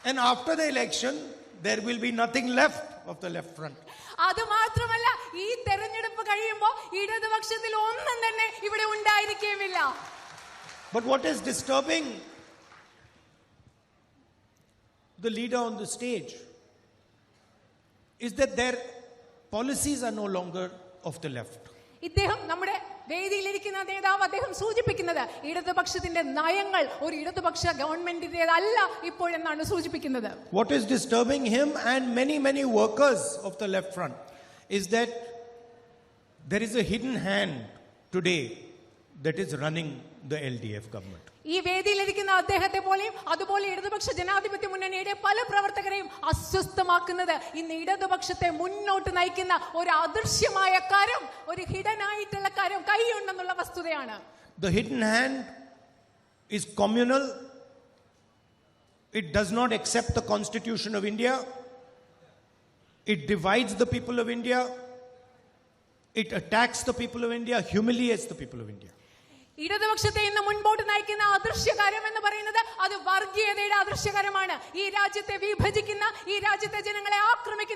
And after the election, there will be nothing left of the left front. അത് മാത്രമല്ല, ഈ തെരഞ്ഞെടുപ്പ് കഴിയുമ്പോൾ ഇടതുപക്ഷത്തിൽ ഒന്നും തന്നെ ഇവിടെ ഉണ്ടായിരിക്കുകയുമില്ല. But what is disturbing the leader on the stage is that their policies are no longer of the left. ഇദ്ദേഹം നമ്മുടെ വേദിയിലിരിക്കുന്ന നേതാവ് അദ്ദേഹം സൂചിപ്പിക്കുന്നത് ഇടതുപക്ഷത്തിന്റെ നയങ്ങൾ ഒരു ഇടതുപക്ഷ ഗവൺമെന്റിന്റേതല്ല ഇപ്പോഴെന്നാണ് സൂചിപ്പിക്കുന്നത്. What is disturbing him and many workers of the left front is that there is a hidden hand today that is running the LDF government. ഈ വേദിയിലിരിക്കുന്ന അദ്ദേഹത്തെ പോലെയും അതുപോലെ ഇടതുപക്ഷ ജനാധിപത്യ മുന്നണിയുടെ പല പ്രവർത്തകരെയും അസ്വസ്ഥമാക്കുന്നത് ഇന്ന് ഇടതുപക്ഷത്തെ മുന്നോട്ട് നയിക്കുന്ന ഒരു അദൃശ്യമായ കരം, ഒരു ഹിഡൻ ആയിട്ടുള്ള കരം കൈയുണ്ടെന്നുള്ള വസ്തുതയാണ്. The hidden hand is communal. It does not accept the Constitution of India. It divides the people of India. It attacks the people of India, humiliates the people of India. ഇടതുപക്ഷത്തെ ഇന്ന് മുൻപോട്ട് നയിക്കുന്ന അദൃശ്യകരം എന്ന് പറയുന്നത് അത് വർഗീയതയുടെ അദൃശ്യകരമാണ്. ഈ രാജ്യത്തെ വിഭജിക്കുന്ന, ഈ രാജ്യത്തെ ജനങ്ങളെ ആക്രമിക്കുന്ന